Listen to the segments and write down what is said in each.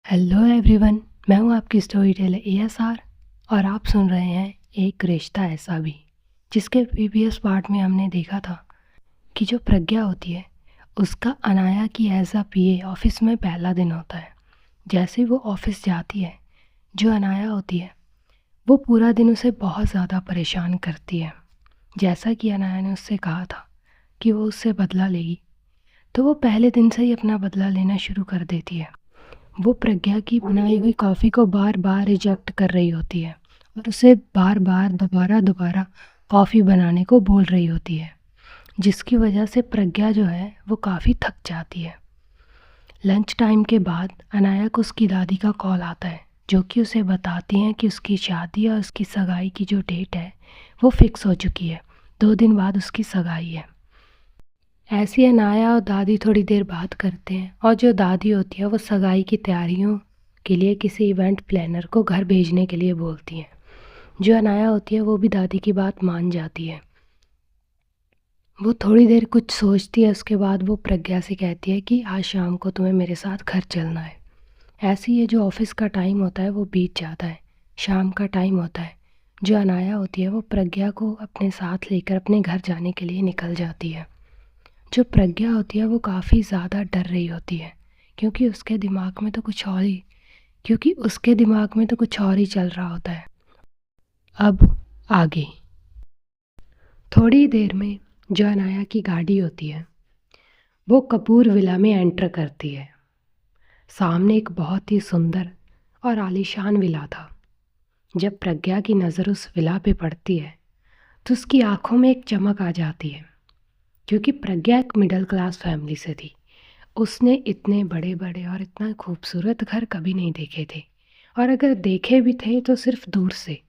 Hello everyone, मैं हूं आपकी स्टोरी टेलर एएसआर और आप सुन रहे हैं एक रिश्ता ऐसा भी, जिसके प्रीवियस पार्ट में हमने देखा था कि जो प्रज्ञा होती है उसका अनाया की एज अ पीए ऑफिस में पहला दिन होता है। जैसे ही वो ऑफिस जाती है, जो अनाया होती है वो पूरा दिन उसे बहुत ज़्यादा परेशान करती है। जैसा कि अनाया ने उससे कहा था कि वो उससे बदला लेगी, तो वो पहले दिन से ही अपना बदला लेना शुरू कर देती है। वो प्रज्ञा की बनाई हुई कॉफ़ी को बार बार रिजेक्ट कर रही होती है और उसे बार बार दोबारा दोबारा कॉफ़ी बनाने को बोल रही होती है, जिसकी वजह से प्रज्ञा जो है वो काफ़ी थक जाती है। लंच टाइम के बाद अनाया को उसकी दादी का कॉल आता है, जो कि उसे बताती हैं कि उसकी शादी और उसकी सगाई की जो डेट है वो फिक्स हो चुकी है। 2 दिन बाद उसकी सगाई है। ऐसी अनाया और दादी थोड़ी देर बात करते हैं और जो दादी होती है वो सगाई की तैयारियों के लिए किसी इवेंट प्लानर को घर भेजने के लिए बोलती है। जो अनाया होती है वो भी दादी की बात मान जाती है। वो थोड़ी देर कुछ सोचती है, उसके बाद वो प्रज्ञा से कहती है कि आज शाम को तुम्हें मेरे साथ घर चलना है। ऐसे ही ये जो ऑफिस का टाइम होता है वो बीत जाता है, शाम का टाइम होता है। जो अनाया होती है वो प्रज्ञा को अपने साथ लेकर अपने घर जाने के लिए निकल जाती है। जो प्रज्ञा होती है वो काफ़ी ज़्यादा डर रही होती है, क्योंकि उसके दिमाग में तो कुछ और ही चल रहा होता है। अब आगे थोड़ी देर में जो अनाया की गाड़ी होती है वो कपूर विला में एंटर करती है। सामने एक बहुत ही सुंदर और आलीशान विला था। जब प्रज्ञा की नज़र उस विला पे पड़ती है तो उसकी आंखों में एक चमक आ जाती है, क्योंकि प्रज्ञा एक मिडिल क्लास फैमिली से थी। उसने इतने बड़े बड़े और इतना खूबसूरत घर कभी नहीं देखे थे, और अगर देखे भी थे तो सिर्फ दूर से।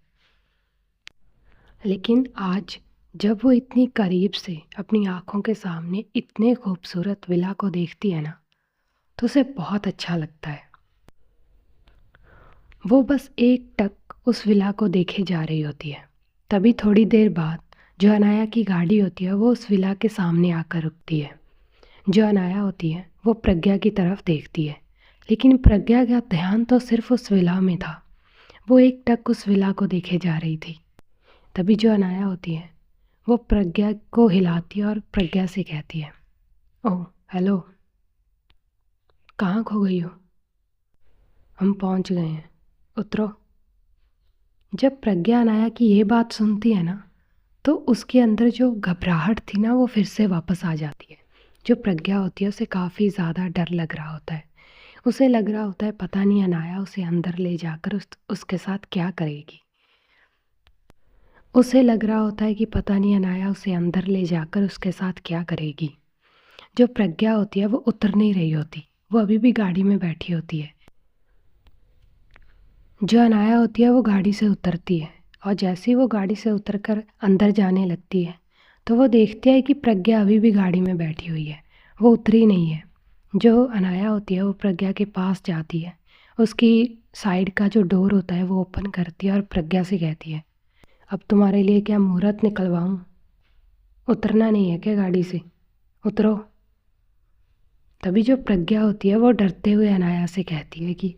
लेकिन आज जब वो इतनी करीब से अपनी आंखों के सामने इतने खूबसूरत विला को देखती है ना, तो उसे बहुत अच्छा लगता है। वो बस एक टक उस विला को देखे जा रही होती है। तभी थोड़ी देर बाद जो अनाया की गाड़ी होती है वो उस विला के सामने आकर रुकती है। जो अनाया होती है वो प्रज्ञा की तरफ देखती है, लेकिन प्रज्ञा का ध्यान तो सिर्फ उस विला में था। वो एक टक उस विला को देखे जा रही थी। तभी जो अनाया होती है वो प्रज्ञा को हिलाती है और प्रज्ञा से कहती है, ओह हेलो, कहाँ खो गई हो? हम पहुँच गए हैं, उतरो। जब प्रज्ञा अनाया की ये बात सुनती है ना, तो उसके अंदर जो घबराहट थी ना वो फिर से वापस आ जाती है। जो प्रज्ञा होती है उसे काफ़ी ज़्यादा डर लग रहा होता है। उसे लग रहा होता है पता नहीं अनाया उसे अंदर ले जाकर उसके साथ क्या करेगी। उसे लग रहा होता है कि पता नहीं अनाया उसे अंदर ले जाकर उसके साथ क्या करेगी। जो प्रज्ञा होती है वो उतर नहीं रही होती, वो अभी भी गाड़ी में बैठी होती है। जो अनाया होती है वो गाड़ी से उतरती है, और जैसे ही वो गाड़ी से उतरकर अंदर जाने लगती है तो वो देखती है कि प्रज्ञा अभी भी गाड़ी में बैठी हुई है, वो उतरी नहीं है। जो अनाया होती है वो प्रज्ञा के पास जाती है, उसकी साइड का जो डोर होता है वो ओपन करती है और प्रज्ञा से कहती है, अब तुम्हारे लिए क्या मुहूर्त निकलवाऊँ? उतरना नहीं है क्या गाड़ी से? उतरो। तभी जो प्रज्ञा होती है वो डरते हुए अनाया से कहती है कि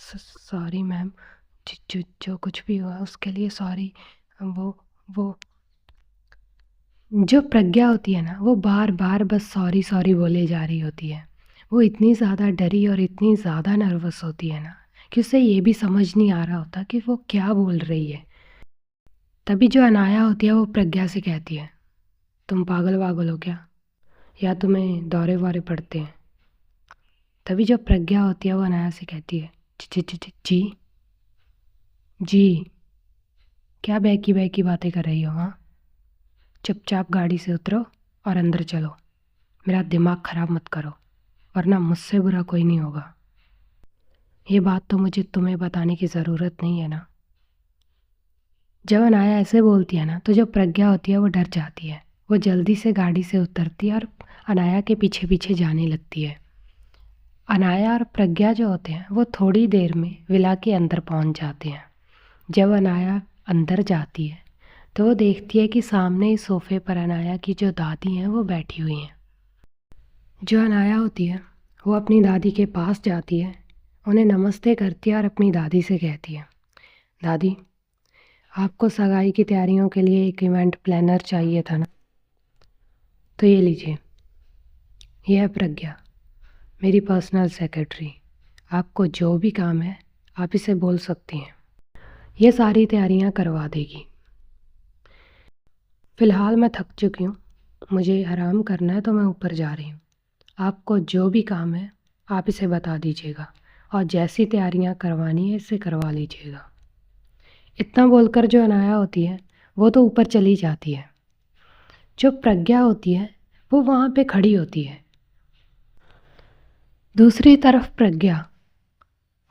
सॉरी मैम, जो कुछ भी हुआ उसके लिए सॉरी। वो जो प्रज्ञा होती है ना वो बार बार बस सॉरी सॉरी बोले जा रही होती है। वो इतनी ज़्यादा डरी और इतनी ज़्यादा नर्वस होती है ना कि उसे ये भी समझ नहीं आ रहा होता कि वो क्या बोल रही है। तभी जो अनाया होती है वो प्रज्ञा से कहती है, तुम पागल वागल हो क्या, या तुम्हें दौरे वारे पड़ते हैं? तभी जो प्रज्ञा होती है वो अनाया से कहती है, जी जी जी जी जी, क्या बहकी बहकी बातें कर रही हो? हाँ, चुपचाप गाड़ी से उतरो और अंदर चलो, मेरा दिमाग ख़राब मत करो, वरना मुझसे बुरा कोई नहीं होगा। ये बात तो मुझे तुम्हें बताने की ज़रूरत नहीं है ना। जब अनाया ऐसे बोलती है ना तो जो प्रज्ञा होती है वो डर जाती है। वो जल्दी से गाड़ी से उतरती है और अनाया के पीछे पीछे जाने लगती है। अनाया और प्रज्ञा जो होते हैं वो थोड़ी देर में विला के अंदर पहुंच जाते हैं। जब अनाया अंदर जाती है तो वो देखती है कि सामने इस सोफ़े पर अनाया की जो दादी हैं वो बैठी हुई हैं। जो अनाया होती है वो अपनी दादी के पास जाती है, उन्हें नमस्ते करती है और अपनी दादी से कहती है, दादी आपको सगाई की तैयारियों के लिए एक इवेंट प्लानर चाहिए था ना, तो ये लीजिए, यह है प्रज्ञा, मेरी पर्सनल सेक्रेटरी। आपको जो भी काम है आप इसे बोल सकती हैं, ये सारी तैयारियां करवा देगी। फ़िलहाल मैं थक चुकी हूँ, मुझे आराम करना है तो मैं ऊपर जा रही हूँ। आपको जो भी काम है आप इसे बता दीजिएगा और जैसी तैयारियां करवानी है इसे करवा लीजिएगा। इतना बोलकर जो अनाया होती है वो तो ऊपर चली जाती है। जो प्रज्ञा होती है वो वहाँ पे खड़ी होती है। दूसरी तरफ प्रज्ञा,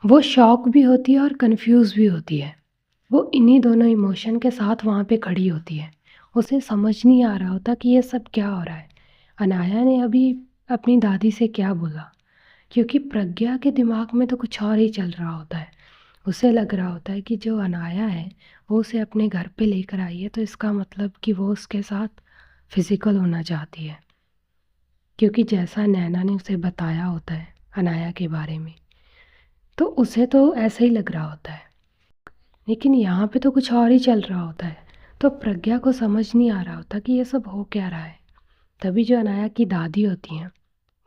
वो शॉक भी होती है और कंफ्यूज भी होती है। वो इन्हीं दोनों इमोशन के साथ वहाँ पे खड़ी होती है। उसे समझ नहीं आ रहा होता कि ये सब क्या हो रहा है। अनाया ने अभी अपनी दादी से क्या बोला, क्योंकि प्रज्ञा के दिमाग में तो कुछ और ही चल रहा होता है। उसे लग रहा होता है कि जो अनाया है वो उसे अपने घर पे लेकर आई है, तो इसका मतलब कि वो उसके साथ फिज़िकल होना चाहती है, क्योंकि जैसा नैना ने उसे बताया होता है अनाया के बारे में, तो उसे तो ऐसा ही लग रहा होता है। लेकिन यहाँ पे तो कुछ और ही चल रहा होता है, तो प्रज्ञा को समझ नहीं आ रहा होता कि ये सब हो क्या रहा है। तभी जो अनाया की दादी होती हैं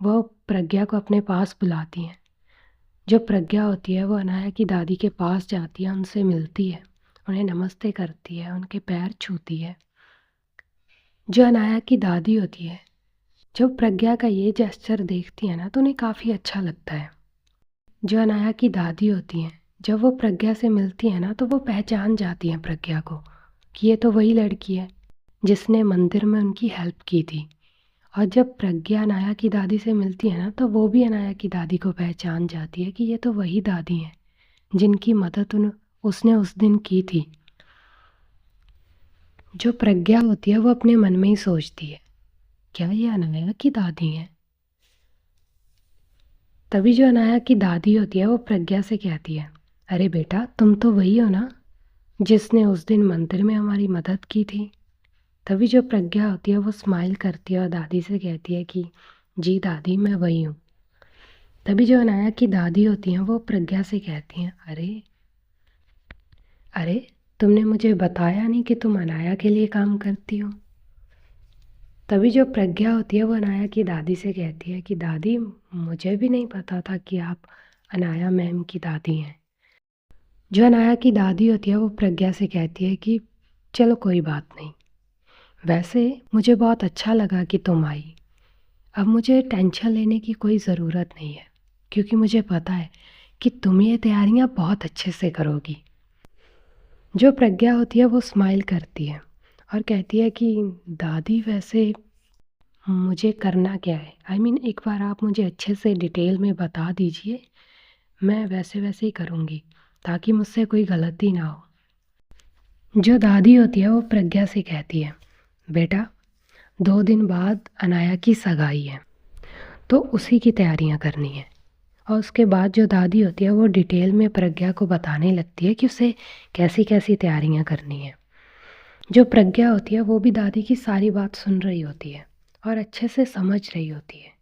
वो प्रज्ञा को अपने पास बुलाती हैं। जो प्रज्ञा होती है वो अनाया की दादी के पास जाती है, उनसे मिलती है, उन्हें नमस्ते करती है, उनके पैर छूती है। जो अनाया की दादी होती है जब प्रज्ञा का ये जेस्चर देखती है ना तो उन्हें काफ़ी अच्छा लगता है। जो अनाया की दादी होती हैं जब वो प्रज्ञा से मिलती है ना तो वो पहचान जाती हैं प्रज्ञा को कि ये तो वही लड़की है जिसने मंदिर में उनकी हेल्प की थी। और जब प्रज्ञा अनाया की दादी से मिलती है ना तो वो भी अनाया की दादी को पहचान जाती है कि ये तो वही दादी हैं जिनकी मदद उसने उस दिन की थी। जो प्रज्ञा होती है वो अपने मन में ही सोचती है, क्या ये अनाया की दादी हैं? तभी जो अनाया की दादी होती है वो प्रज्ञा से कहती है, अरे बेटा तुम तो वही हो ना जिसने उस दिन मंदिर में हमारी मदद की थी। तभी जो प्रज्ञा होती है वो स्माइल करती है और दादी से कहती है कि जी दादी मैं वही हूँ। तभी जो अनाया की दादी होती हैं वो प्रज्ञा से कहती हैं, अरे अरे तुमने मुझे बताया नहीं कि तुम अनाया के लिए काम करती हो। तभी जो प्रज्ञा होती है वो अनाया की दादी से कहती है कि दादी मुझे भी नहीं पता था कि आप अनाया मैम की दादी हैं। जो अनाया की दादी होती है वो प्रज्ञा से कहती है कि चलो कोई बात नहीं, वैसे मुझे बहुत अच्छा लगा कि तुम आई। अब मुझे टेंशन लेने की कोई ज़रूरत नहीं है, क्योंकि मुझे पता है कि तुम ये तैयारियां बहुत अच्छे से करोगी। जो प्रज्ञा होती है वो स्माइल करती है और कहती है कि दादी वैसे मुझे करना क्या है, एक बार आप मुझे अच्छे से डिटेल में बता दीजिए, मैं वैसे वैसे ही करूँगी ताकि मुझसे कोई गलती ना हो। जो दादी होती है वो प्रज्ञा से कहती है, बेटा 2 दिन बाद अनाया की सगाई है तो उसी की तैयारियां करनी है। और उसके बाद जो दादी होती है वो डिटेल में प्रज्ञा को बताने लगती है कि उसे कैसी कैसी तैयारियां करनी है। जो प्रज्ञा होती है वो भी दादी की सारी बात सुन रही होती है और अच्छे से समझ रही होती है।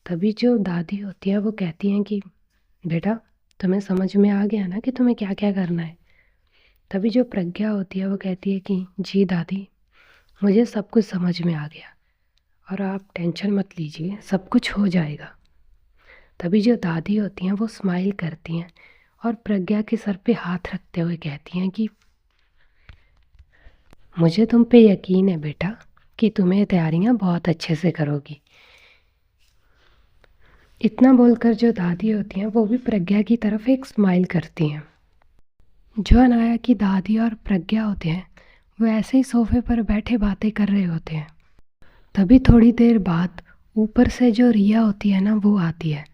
तभी जो दादी होती है वो कहती हैं कि बेटा तुम्हें समझ में आ गया ना कि तुम्हें क्या क्या करना है। तभी जो प्रज्ञा होती है वो कहती है कि जी दादी मुझे सब कुछ समझ में आ गया और आप टेंशन मत लीजिए, सब कुछ हो जाएगा। तभी जो दादी होती हैं वो स्माइल करती हैं और प्रज्ञा के सर पे हाथ रखते हुए कहती हैं कि मुझे तुम पे यकीन है बेटा कि तुम्हें तैयारियां बहुत अच्छे से करोगी। इतना बोलकर जो दादी होती हैं वो भी प्रज्ञा की तरफ एक स्माइल करती हैं। जो अनाया की दादी और प्रज्ञा होते हैं वो ऐसे ही सोफे पर बैठे बातें कर रहे होते हैं। तभी थोड़ी देर बाद ऊपर से जो रिया होती है ना वो आती है।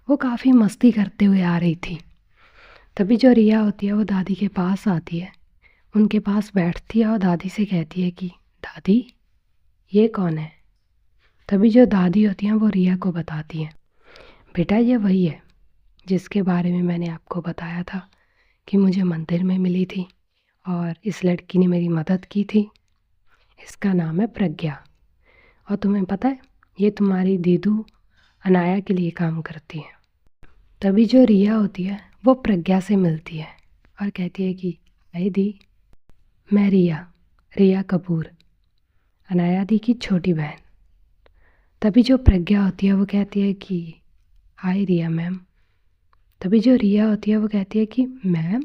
वो काफ़ी मस्ती करते हुए आ रही थी। तभी जो रिया होती है वो दादी के पास आती है, उनके पास बैठती है और दादी से कहती है कि दादी ये कौन है। तभी जो दादी होती हैं वो रिया को बताती हैं, बेटा ये वही है जिसके बारे में मैंने आपको बताया था कि मुझे मंदिर में मिली थी और इस लड़की ने मेरी मदद की थी। इसका नाम है प्रज्ञा। और तुम्हें पता है ये तुम्हारी दीदू अनाया के लिए काम करती है। तभी जो रिया होती है वो प्रज्ञा से मिलती है और कहती है कि हाय दी, मैं रिया, रिया कपूर, अनाया दी की छोटी बहन। तभी जो प्रज्ञा होती है वो कहती है कि हाय रिया मैम। तभी जो रिया होती है वो कहती है कि मैम,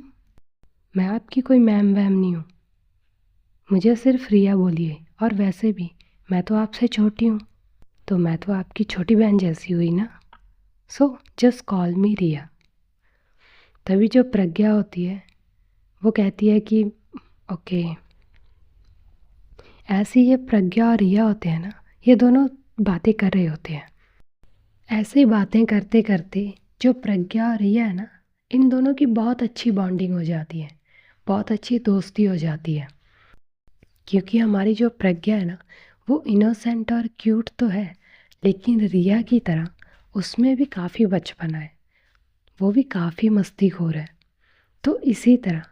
मैं आपकी कोई मैम वैम नहीं हूँ, मुझे सिर्फ रिया बोलिए, और वैसे भी मैं तो आपसे छोटी हूँ, तो मैं तो आपकी छोटी बहन जैसी हुई ना, सो जस्ट कॉल मी रिया। तभी जो प्रज्ञा होती है वो कहती है कि ओके। ऐसे ये प्रज्ञा और रिया होते हैं ना, ये दोनों बातें कर रहे होते हैं। ऐसे ही बातें करते करते जो प्रज्ञा और रिया है ना, इन दोनों की बहुत अच्छी बॉन्डिंग हो जाती है, बहुत अच्छी दोस्ती हो जाती है। क्योंकि हमारी जो प्रज्ञा है ना, वो इनोसेंट और क्यूट तो है, लेकिन रिया की तरह उसमें भी काफ़ी बचपना है, वो भी काफ़ी मस्तीखोर है। तो इसी तरह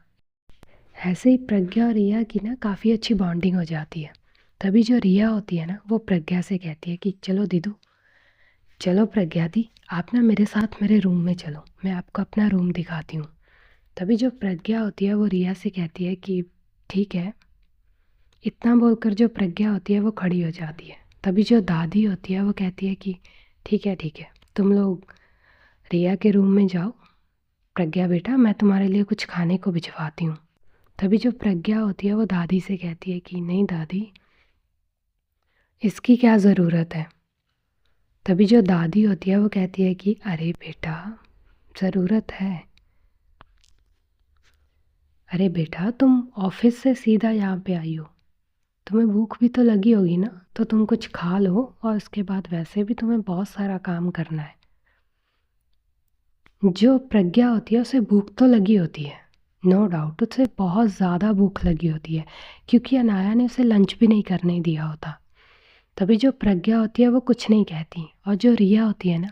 ऐसे ही प्रज्ञा और रिया की ना काफ़ी अच्छी बॉन्डिंग हो जाती है। तभी जो रिया होती है ना, वो प्रज्ञा से कहती है कि चलो दीदू, चलो प्रज्ञा दी, आप ना मेरे साथ मेरे रूम में चलो, मैं आपको अपना रूम दिखाती हूँ। तभी जो प्रज्ञा होती है वो रिया से कहती है कि ठीक है। इतना बोलकर जो प्रज्ञा होती है वो खड़ी हो जाती है। तभी जो दादी होती है वो कहती है कि ठीक है, तुम लोग रिया के रूम में जाओ, प्रज्ञा बेटा मैं तुम्हारे लिए कुछ खाने को भिजवाती हूँ। तभी जो प्रज्ञा होती है वो दादी से कहती है कि नहीं दादी, इसकी क्या ज़रूरत है। तभी जो दादी होती है वो कहती है कि अरे बेटा, ज़रूरत है। अरे बेटा, तुम ऑफिस से सीधा यहाँ पे आई हो, तुम्हें भूख भी तो लगी होगी ना, तो तुम कुछ खा लो, और उसके बाद वैसे भी तुम्हें बहुत सारा काम करना है। जो प्रज्ञा होती है उसे भूख तो लगी होती है, नो डाउट, उसे बहुत ज़्यादा भूख लगी होती है, क्योंकि अनाया ने उसे लंच भी नहीं करने दिया होता। तभी जो प्रज्ञा होती है वो कुछ नहीं कहती, और जो रिया होती है ना,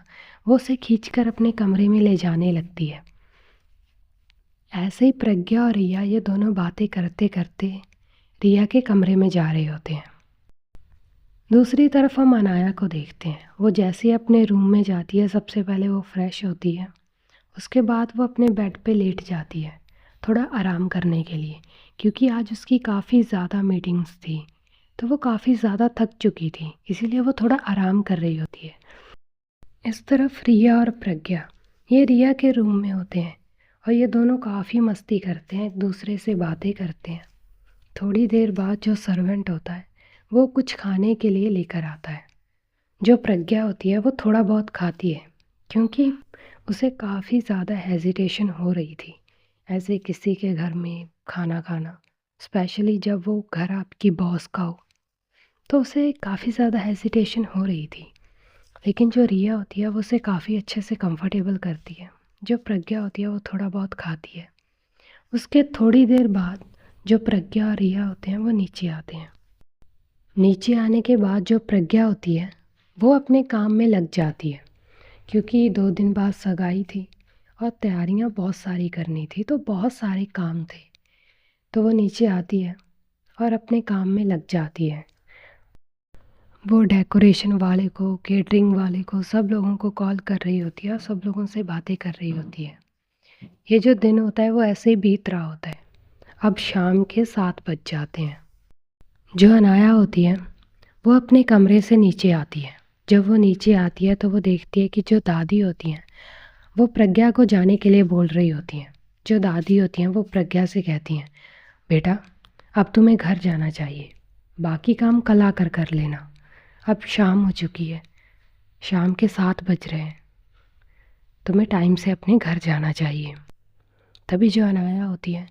वो उसे खींचकर अपने कमरे में ले जाने लगती है। ऐसे ही प्रज्ञा और रिया ये दोनों बातें करते करते रिया के कमरे में जा रहे होते हैं। दूसरी तरफ हम अनाया को देखते हैं। वो जैसे ही अपने रूम में जाती है, सबसे पहले वो फ्रेश होती है, उसके बाद वो अपने बेड पे लेट जाती है थोड़ा आराम करने के लिए, क्योंकि आज उसकी काफ़ी ज़्यादा मीटिंग्स थी, तो वो काफ़ी ज़्यादा थक चुकी थी, इसीलिए वो थोड़ा आराम कर रही होती है। इस तरफ रिया और प्रज्ञा ये रिया के रूम में होते हैं, और ये दोनों काफ़ी मस्ती करते हैं, एक दूसरे से बातें करते हैं। थोड़ी देर बाद जो सर्वेंट होता है वो कुछ खाने के लिए लेकर आता है। जो प्रज्ञा होती है वो थोड़ा बहुत खाती है, क्योंकि उसे काफ़ी ज़्यादा हेजिटेशन हो रही थी ऐसे किसी के घर में खाना खाना, स्पेशली जब वो घर आपकी बॉस का हो, तो उसे काफ़ी ज़्यादा हेजिटेशन हो रही थी। लेकिन जो रिया होती है वो उसे काफ़ी अच्छे से कंफर्टेबल करती है। जो प्रज्ञा होती है वो थोड़ा बहुत खाती है। उसके थोड़ी देर बाद जो प्रज्ञा और रिया होते हैं वो नीचे आते हैं। नीचे आने के बाद जो प्रज्ञा होती है वो अपने काम में लग जाती है, क्योंकि 2 दिन बाद सगाई थी और तैयारियां बहुत सारी करनी थी, तो बहुत सारे काम थे। तो वो नीचे आती है और अपने काम में लग जाती है। वो डेकोरेशन वाले को, केटरिंग वाले को, सब लोगों को कॉल कर रही होती है और सब लोगों से बातें कर रही होती है। ये जो दिन होता है वो ऐसे ही बीत रहा होता है। अब शाम के 7 बज जाते हैं। जो अनाया होती है वो अपने कमरे से नीचे आती है। जब वो नीचे आती है तो वो देखती है कि जो दादी होती हैं वो प्रज्ञा को जाने के लिए बोल रही होती हैं। जो दादी होती हैं वो प्रज्ञा से कहती हैं, बेटा अब तुम्हें घर जाना चाहिए, बाकी काम कल आकर कर लेना, अब शाम हो चुकी है, शाम के 7 बज रहे हैं, तुम्हें टाइम से अपने घर जाना चाहिए। तभी जो अनाया होती है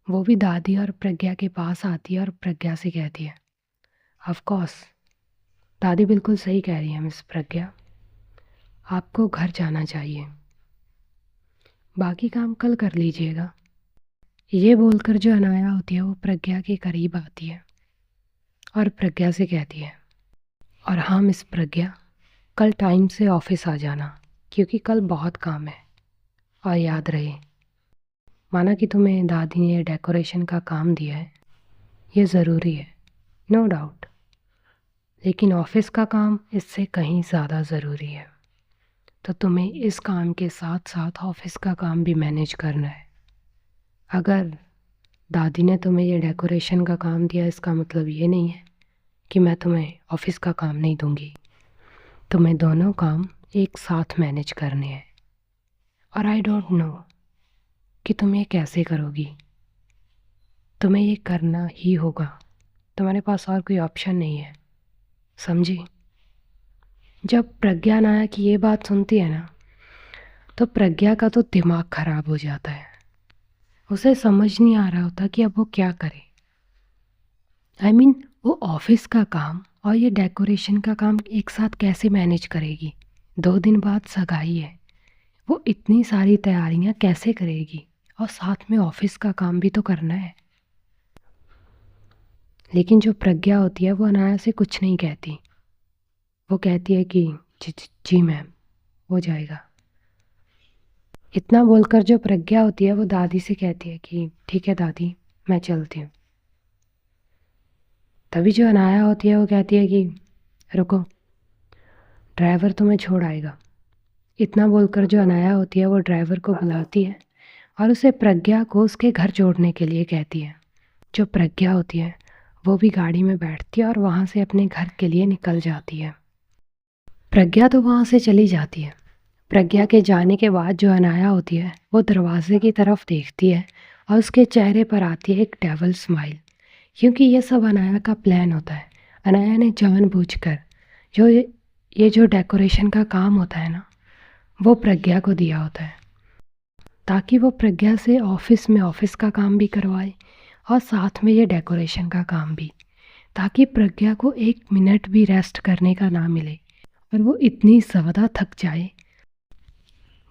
वो भी दादी और प्रज्ञा के पास आती है और प्रज्ञा से कहती है, ऑफ कोर्स दादी बिल्कुल सही कह रही है मिस प्रज्ञा, आपको घर जाना चाहिए, बाकी काम कल कर लीजिएगा। ये बोलकर जो अनाया होती है वो प्रज्ञा के करीब आती है और प्रज्ञा से कहती है, और हाँ मिस प्रज्ञा, कल टाइम से ऑफिस आ जाना, क्योंकि कल बहुत काम है। और याद रहे, माना कि तुम्हें दादी ने डेकोरेशन का काम दिया है, ये ज़रूरी है, नो डाउट, लेकिन ऑफिस का काम इससे कहीं ज़्यादा ज़रूरी है। तो तुम्हें इस काम के साथ साथ ऑफिस का काम भी मैनेज करना है। अगर दादी ने तुम्हें ये डेकोरेशन का काम दिया, इसका मतलब ये नहीं है कि मैं तुम्हें ऑफिस का काम नहीं दूंगी। तुम्हें दोनों काम एक साथ मैनेज करने हैं और आई डोंट नो कि तुम ये कैसे करोगी। तुम्हें ये करना ही होगा, तुम्हारे पास और कोई ऑप्शन नहीं है, समझी। जब प्रज्ञा नायक की ये बात सुनती है ना, तो प्रज्ञा का तो दिमाग खराब हो जाता है। उसे समझ नहीं आ रहा होता कि अब वो क्या करे। वो ऑफिस का काम और ये डेकोरेशन का काम एक साथ कैसे मैनेज करेगी। 2 दिन बाद सगाई है, वो इतनी सारी तैयारियां कैसे करेगी, और साथ में ऑफिस का काम भी तो करना है। लेकिन जो प्रज्ञा होती है वो अनाया से कुछ नहीं कहती। वो कहती है कि जी मैम, हो जाएगा। इतना बोलकर जो प्रज्ञा होती है वो दादी से कहती है कि ठीक है दादी, मैं चलती हूँ। तभी जो अनाया होती है वो कहती है कि रुको, ड्राइवर तुम्हें छोड़ आएगा। इतना बोलकर जो अनाया होती है वो ड्राइवर को बुलाती है और उसे प्रज्ञा को उसके घर छोड़ने के लिए कहती है। जो प्रज्ञा होती है वो भी गाड़ी में बैठती है और वहाँ से अपने घर के लिए निकल जाती है। प्रज्ञा तो वहाँ से चली जाती है। प्रज्ञा के जाने के बाद जो अनाया होती है वो दरवाजे की तरफ देखती है और उसके चेहरे पर आती है एक डेविल स्माइल, क्योंकि ये सब अनाया का प्लान होता है। अनाया ने जानबूझकर ये जो डेकोरेशन का काम होता है ना, वो प्रज्ञा को दिया होता है ताकि वो प्रज्ञा से ऑफिस में ऑफिस का काम भी करवाए और साथ में ये डेकोरेशन का काम भी, ताकि प्रज्ञा को 1 मिनट भी रेस्ट करने का ना मिले और वो इतनी ज़्यादा थक जाए।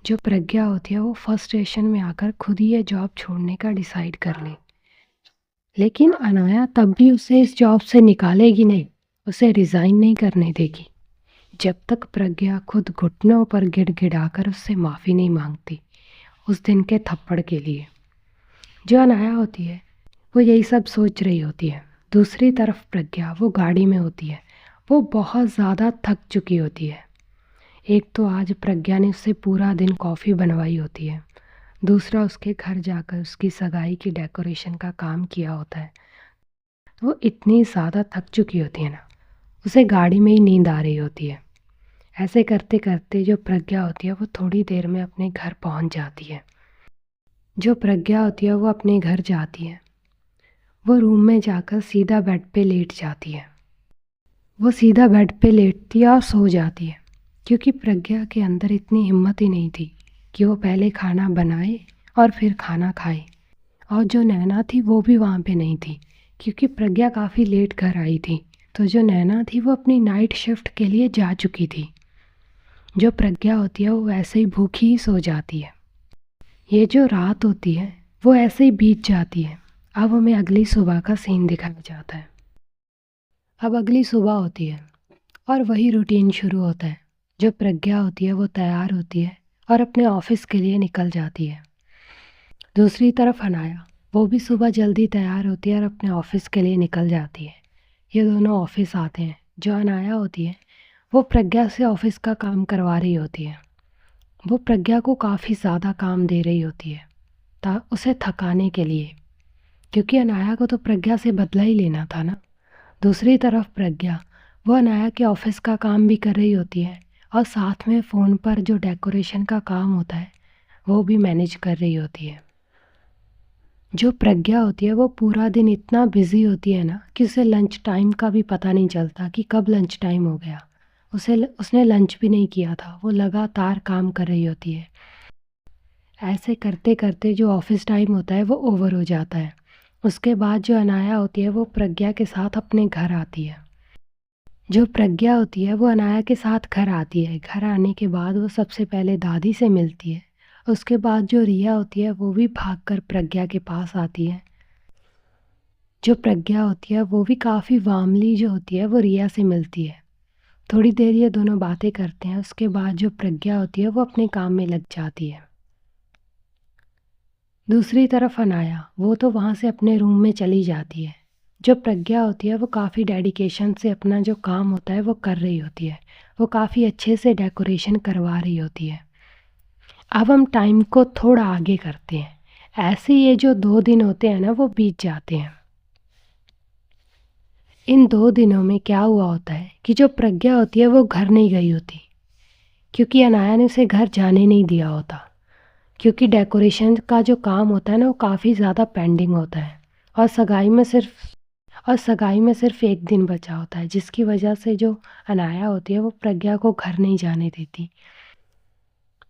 जो प्रज्ञा होती है वो फ्रस्ट्रेशन में आकर खुद ही ये जॉब छोड़ने का डिसाइड कर ले। लेकिन अनाया तब भी उसे इस जॉब से निकालेगी नहीं, उसे रिज़ाइन नहीं करने देगी जब तक प्रज्ञा खुद घुटनों पर गिड़गिड़ाकर उससे माफ़ी नहीं मांगती उस दिन के थप्पड़ के लिए। जो अनाया होती है वो यही सब सोच रही होती है। दूसरी तरफ प्रज्ञा वो गाड़ी में होती है। वो बहुत ज़्यादा थक चुकी होती है। एक तो आज प्रज्ञा ने उससे पूरा दिन कॉफ़ी बनवाई होती है, दूसरा उसके घर जाकर उसकी सगाई की डेकोरेशन का काम किया होता है। वो इतनी ज़्यादा थक चुकी होती है ना, उसे गाड़ी में ही नींद आ रही होती है। ऐसे करते करते जो प्रज्ञा होती है वो थोड़ी देर में अपने घर पहुंच जाती है। जो प्रज्ञा होती है वो अपने घर जाती है। वो रूम में जाकर सीधा बेड पे लेट जाती है। वो सीधा बेड पे लेटती है और सो जाती है, क्योंकि प्रज्ञा के अंदर इतनी हिम्मत ही नहीं थी कि वो पहले खाना बनाए और फिर खाना खाए। और जो नैना थी वो भी वहाँ पे नहीं थी, क्योंकि प्रज्ञा काफ़ी लेट घर आई थी। तो जो नैना थी वो अपनी नाइट शिफ्ट के लिए जा चुकी थी। जो प्रज्ञा होती है वो ऐसे ही भूखी ही सो जाती है। ये जो रात होती है वो ऐसे ही बीत जाती है। अब हमें अगली सुबह का सीन दिखाया जाता है। अब अगली सुबह होती है और वही रूटीन शुरू होता है। जो प्रज्ञा होती है वो तैयार होती है और अपने ऑफिस के लिए निकल जाती है। दूसरी तरफ अनाया, वो भी सुबह जल्दी तैयार होती है और अपने ऑफिस के लिए निकल जाती है। ये दोनों ऑफिस आते हैं। जो अनाया होती है वो प्रज्ञा से ऑफिस का काम करवा रही होती है। वो प्रज्ञा को काफ़ी ज़्यादा काम दे रही होती है उसे थकाने के लिए, क्योंकि अनाया को तो प्रज्ञा से बदला ही लेना था ना। दूसरी तरफ प्रज्ञा वो अनाया के ऑफिस का काम भी कर रही होती है और साथ में फ़ोन पर जो डेकोरेशन का काम होता है वो भी मैनेज कर रही होती है। जो प्रज्ञा होती है वो पूरा दिन इतना बिज़ी होती है ना कि उसे लंच टाइम का भी पता नहीं चलता कि कब लंच टाइम हो गया। उसने लंच भी नहीं किया था, वो लगातार काम कर रही होती है। ऐसे करते करते जो ऑफिस टाइम होता है वो ओवर हो जाता है। उसके बाद जो अनाया होती है वो प्रज्ञा के साथ अपने घर आती है। जो प्रज्ञा होती है वो अनाया के साथ घर आती है। घर आने के बाद वो सबसे पहले दादी से मिलती है। उसके बाद जो रिया होती है वो भी भागकर प्रज्ञा के पास आती है। जो प्रज्ञा होती है वो भी काफ़ी वार्मली जो होती है वो रिया से मिलती है। थोड़ी देर ये दोनों बातें करते हैं। उसके बाद जो प्रज्ञा होती है वो अपने काम में लग जाती है। दूसरी तरफ अनाया, वो तो वहाँ से अपने रूम में चली जाती है। जो प्रज्ञा होती है वो काफ़ी डेडिकेशन से अपना जो काम होता है वो कर रही होती है। वो काफ़ी अच्छे से डेकोरेशन करवा रही होती है। अब हम टाइम को थोड़ा आगे करते हैं। ऐसे ये जो 2 दिन होते हैं ना वो बीत जाते हैं। इन 2 दिनों में क्या हुआ होता है कि जो प्रज्ञा होती है वो घर नहीं गई होती, क्योंकि अनाया ने उसे घर जाने नहीं दिया होता, क्योंकि डेकोरेशन का जो काम होता है ना वो काफ़ी ज़्यादा पेंडिंग होता है और सगाई में सिर्फ 1 दिन बचा होता है, जिसकी वजह से जो अनाया होती है वो प्रज्ञा को घर नहीं जाने देती,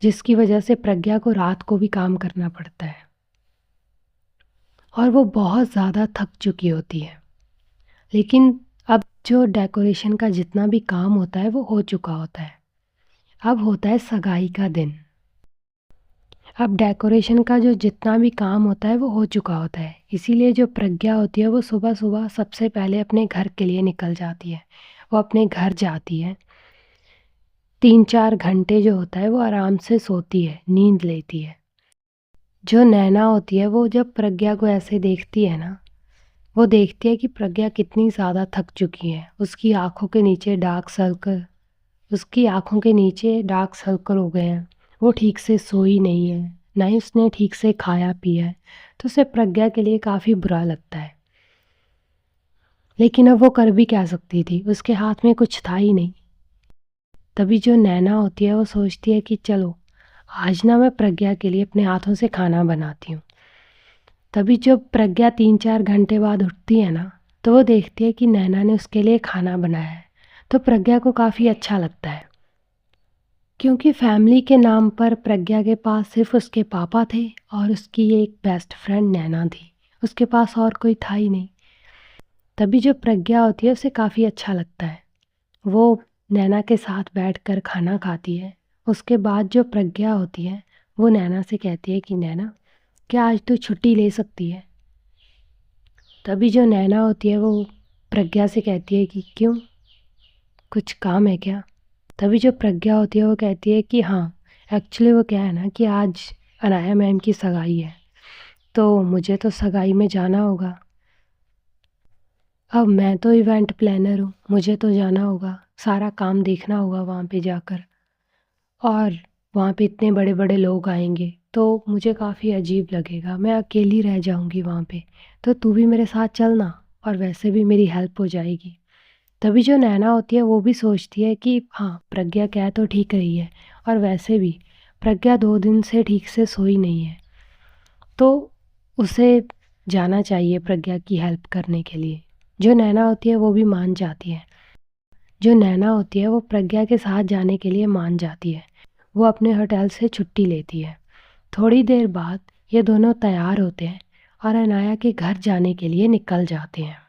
जिसकी वजह से प्रज्ञा को रात को भी काम करना पड़ता है और वो बहुत ज़्यादा थक चुकी होती है। लेकिन अब जो डेकोरेशन का जितना भी काम होता है वो हो चुका होता है। अब होता है सगाई का दिन। अब डेकोरेशन का जो जितना भी काम होता है वो हो चुका होता है, इसीलिए जो प्रज्ञा होती है वो सुबह-सुबह सबसे पहले अपने घर के लिए निकल जाती है। वो अपने घर जाती है, 3-4 घंटे जो होता है वो आराम से सोती है, नींद लेती है। जो नैना होती है वो जब प्रज्ञा को ऐसे देखती है ना, वो देखती है कि प्रज्ञा कितनी ज़्यादा थक चुकी है। उसकी आँखों के नीचे डार्क सर्कल हो गए हैं। वो ठीक से सोई नहीं है, ना ही उसने ठीक से खाया पिया है, तो उसे प्रज्ञा के लिए काफ़ी बुरा लगता है। लेकिन अब वो कर भी क्या सकती थी, उसके हाथ में कुछ था ही नहीं। तभी जो नैना होती है वो सोचती है कि चलो आज ना मैं प्रज्ञा के लिए अपने हाथों से खाना बनाती हूँ। तभी जब प्रज्ञा 3-4 घंटे बाद उठती है ना, तो वो देखती है कि नैना ने उसके लिए खाना बनाया है। तो प्रज्ञा को काफ़ी अच्छा लगता है, क्योंकि फैमिली के नाम पर प्रज्ञा के पास सिर्फ उसके पापा थे और उसकी एक बेस्ट फ्रेंड नैना थी। उसके पास और कोई था ही नहीं। तभी जो प्रज्ञा होती है उसे काफ़ी अच्छा लगता है। वो नैना के साथ बैठकर खाना खाती है। उसके बाद जो प्रज्ञा होती है वो नैना से कहती है कि नैना, क्या आज तू छुट्टी ले सकती है? तभी जो नैना होती है वो प्रज्ञा से कहती है कि क्यों, कुछ काम है क्या? तभी जो प्रज्ञा होती है वो कहती है कि हाँ, एक्चुअली वो क्या है ना कि आज अनाया मैम की सगाई है, तो मुझे तो सगाई में जाना होगा। अब मैं तो इवेंट प्लानर हूँ, मुझे तो जाना होगा, सारा काम देखना होगा वहाँ पे जाकर, और वहाँ पे इतने बड़े-बड़े लोग आएँगे, तो मुझे काफ़ी अजीब लगेगा, मैं अकेली रह जाऊँगी वहाँ पे। तो तू भी मेरे साथ चल ना, और वैसे भी मेरी हेल्प हो जाएगी। तभी जो नैना होती है वो भी सोचती है कि हाँ, प्रज्ञा कह तो ठीक रही है, और वैसे भी प्रज्ञा 2 दिन से ठीक से सोई नहीं है, तो उसे जाना चाहिए प्रज्ञा की हेल्प करने के लिए। जो नैना होती है वो भी मान जाती है। जो नैना होती है वो प्रज्ञा के साथ जाने के लिए मान जाती है। वो अपने होटल से छुट्टी लेती है। थोड़ी देर बाद ये दोनों तैयार होते हैं और अनाया के घर जाने के लिए निकल जाते हैं।